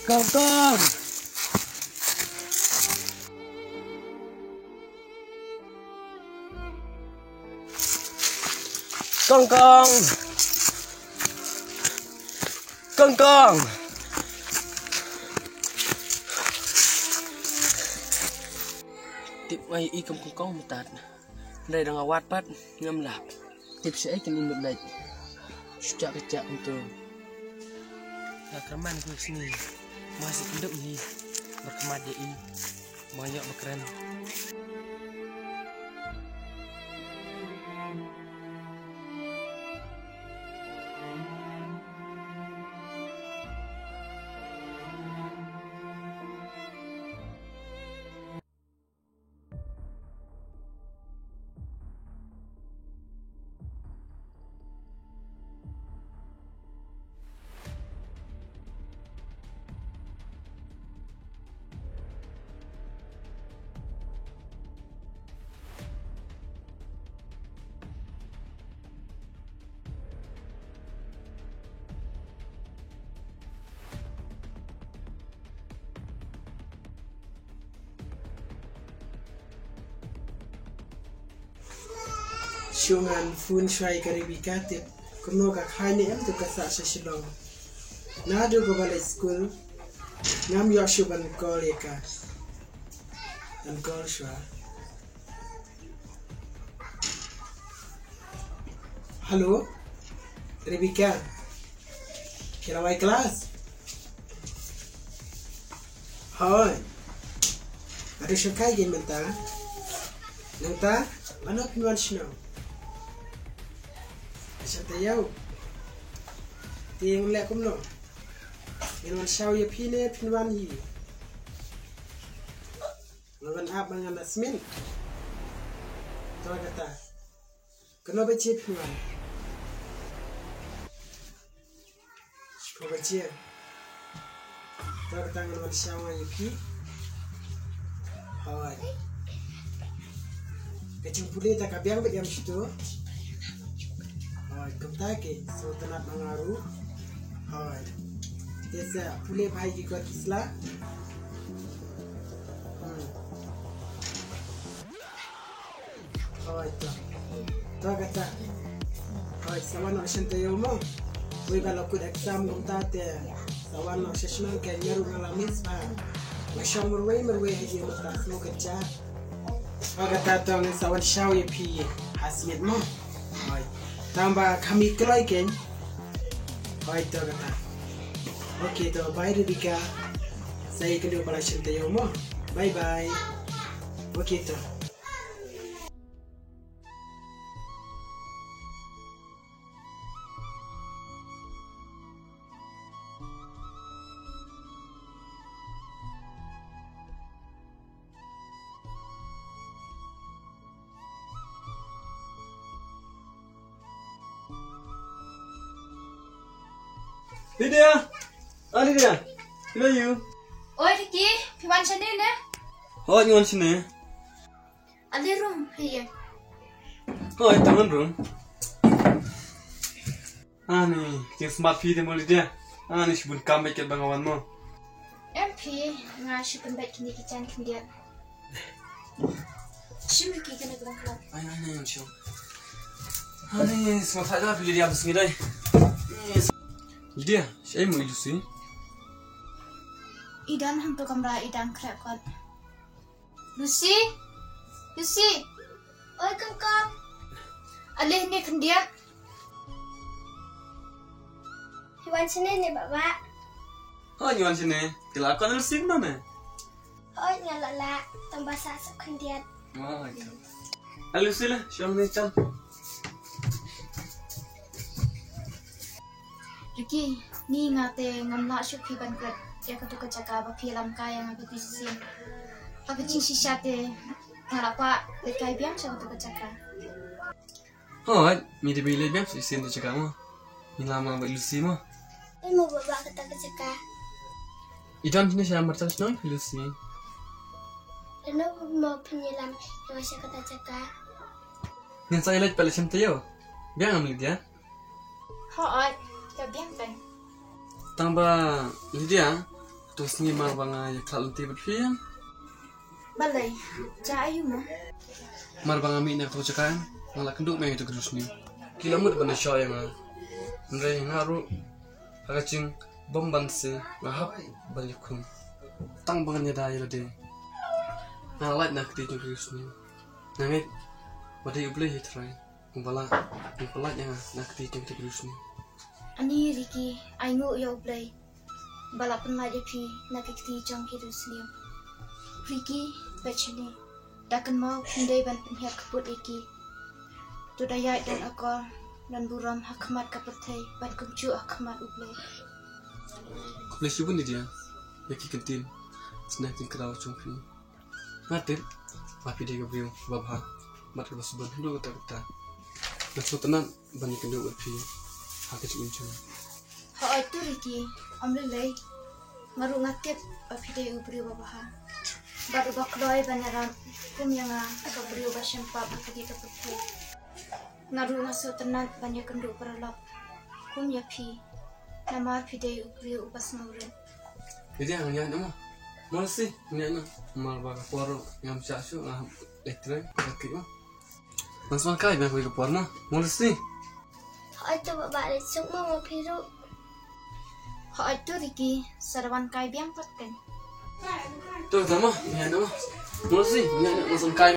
Kong kong. Kong kong. Kong kong. Tiếp quay y kong kong một tạt. Đây đang awat pat ngâm lạp. Tiếp sẽ kan imut lagi. Sejak kecak untuk. Rekaman gue sini masih hidup nih berkemadai banyak berkeren. Syungan fun syai karibikatit kuno ka khani em tu kasa sa silong nadu ko balai school ngam yo syuban koleka dan kol shwa halo Rebecca kira wai kelas hoi ada syukai gen menta nanta mana pinwan snow Santayau, tiang lek kumno, inwan shaw ya pine pinwan hi, lawan ab mangan asmin, tahu kata, kena baca pinwan, kau baca, tahu kata inwan shaw ya pi, hoi, kecil pulih tak kabiang berjam situ. Kentucky, so tanap mengaruh. Hai, desa pulih bahai ikut Islam. Hai tu, tu kata. Hai, sawan nak sentuh yomo. Wei kalau kau exam Kentucky, sawan nak session kerja rumah lamis. Macam merwei haji mutas mau kerja. Tu kata tu sawan shaw ye pi hasil mo. Hai. Tambah kami kelai kan? Baik tu kata. Okey tu, bye Rebecca. Saya kedua pada cinta yomo. Bye bye. Okey tu. Lydia! Lydia! Where are you? Oi Ricky, Piwan sini ne? Oh, you want sini? Ada room here. Oh, tangan room. Ani, kita smart feed mo Lydia. Ani, sibun kambing ket bangawan mo. MP, ngasih pembek kini kican kemudian. Sini Ricky kena bilang kelab. Ay, siyo. Ani, smart feed na Lydia abis ngiday. Lydia, siya mo Lucy? Idan hantu kamera idan krep kot. Lucy? Lucy? Oi kangkang. Alih ni kendia. Hewan sini nih bapak. Oh, you want sini? Kelakuan Lucy mana? Oh nyalala tambah sasak kendiat. Oh, itu. Lucy lah, siya mo ni Chan. Ricky, ni ngate ngamla syupi ban krep. Dia kata kecaka bagi lam kaya ngaku tisisin. Pakai cing sisate ngarapa lekai biang saya kata kecaka. Oh, mi de bile biang sisin tu cakap mo. Mi lama buat Lucy mo. Ini mau bapak kata kecaka. Idan sini siya marchal snoy Lucy. Lalu mau penyelam yang saya kata caka. Yang saya lihat pada Shantayo. Biang ambil dia. Hoi, dia biang kan. Tambah Lydia, Terus ni mal banga ya kalau tiba piang. Balai, cak ayu mo. Mar banga mi nak tu cakap ngalak kenduk main itu terus ni. Kila mud bana show yang nre ngaru agacing bomban se ngahap balikun. Tang bangan ya dai lade. Ngalak nak ti terus ni. Nangit wadai ubleh hitrai. Kumpala yang nak ti terus ni. Ani Ricky, aingu ya ublay. Balapan lagi pi nakikti jang hirus niyo. Ricky, bacani. Dakan mau pindai ban penhiak kebut iki. Tudayai dan akor dan buram hakmat kapetai ban kumcu hakmat ublay. Kubleh siapa ni dia? Yaki kentin. Senakin kerau cungpi. Ngatin. Api dia gabriu babha. Mat lebas ban hendu kata. Nasutenan banyak kenduk api. Hakis uncung. Hoi tu Ricky, amlelai. Ngaru ngakit api dia ubri babha. Baru bakloi banaran kum yang kabri ubah syempa bakadi kapetai. Ngaru nasutenan banyak kenduk peralap. Kum yapi. Nama api dia ubri ubah semurin. Jadi yang nama. Mal sih, ni mal baga poro yang siasu letre kaki mah. Langsung kai bang ke poro mah. Mal sih. Hoi tu bapak lesuk mau piru. Hoi tu Ricky, sarawan kai biang patken. Tu nama, ni nama. Mal sih, ni langsung kai.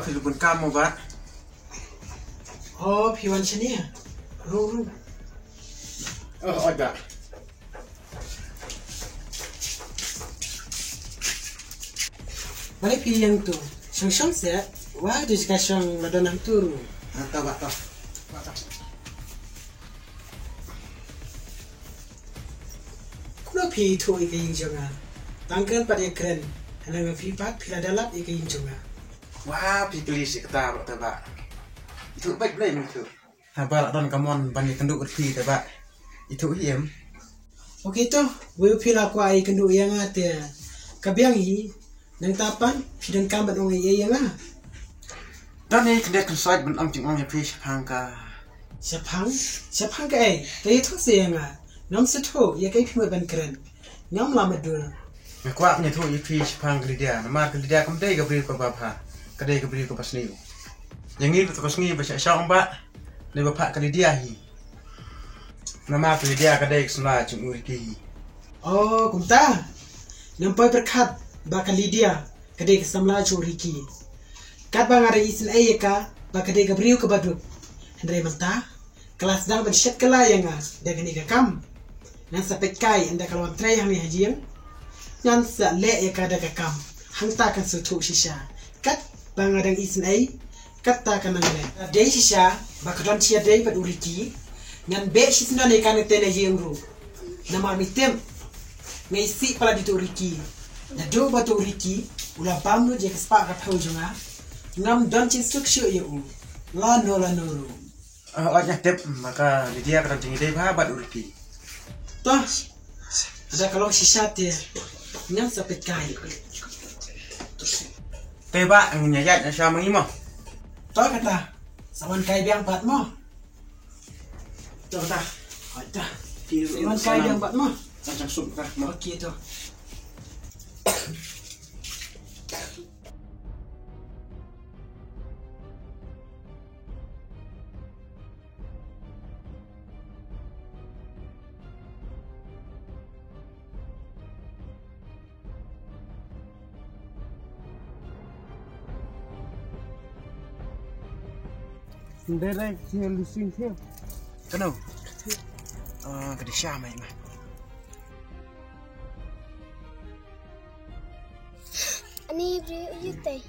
Filipun kamu, Pak. Oh, piwan sini ya? Rung. Oh, ada. Balik yang tu. Song saya. Wah, di sekarang ladonang turu. Tahu, Pak. Tahu. Kuno pi tu ikan jonga. Tangkan pada keren. Hanya pi pat pila dalap ikan jonga. Wah, pikir si ketar, Pak. Itu baik boleh itu. Apa don kamon banyak kenduk berpi, Pak. Itu hiam. Okey tu, we pila ku ai kenduk yang ate. Kabiang hi nang tapan pidang kambat ong ye yang ah. Dan ni kendek konsait ben am cingong ya fish pangka. Siapang ka ai. Dai tu se yang ah. Nam se tu ya kai pimut ban keren. Nyam la madur. Me kuak ni tu ya fish pang dia. Nama dia kam dai gabri ko bapa. Kadai gabri ko pas ni. Yang ni tu kosngi ba syang ba. Ni bapa kali dia hi. Nama dia kadai kesula cung uriki. Oh, kumta. Nampai berkat bakal dia kadai kesamla curiki. Kat bang ada isin ayaka bakal dia gabriu ke baduk. Hendrai menta kelas dang bersyat kala yang ah dengan ni kam. Nan sapet kai anda kalau antrai yang ni hajian. Nan sa le ya kada kam. Hang ta kan sutu shisha. Kat bang ada isin ay kat ta kan nang le. Dei shisha bakal cia dei pad uriki. Nan be shisna ne kan tene jengru. Nama mitem ngai si pala di uriki. Na do batu uriki ula bamnu je kespa ka paujunga. Ngam don cin suk syu yu. La no ru. Awaknya tep maka dia kadang tinggi dai ba uriki. Toh, ada kalau sisa dia nyam sapit kai. Teba nyayat na siya mangimo. Toh kata, sawan kai biang pat mo. Toh kata, ada. Sawan kai biang pat mo. Sancang sup ka. Okey toh. Sendiri yang lusin dia. Kano. Kada siya may ma. Ani beri uyute.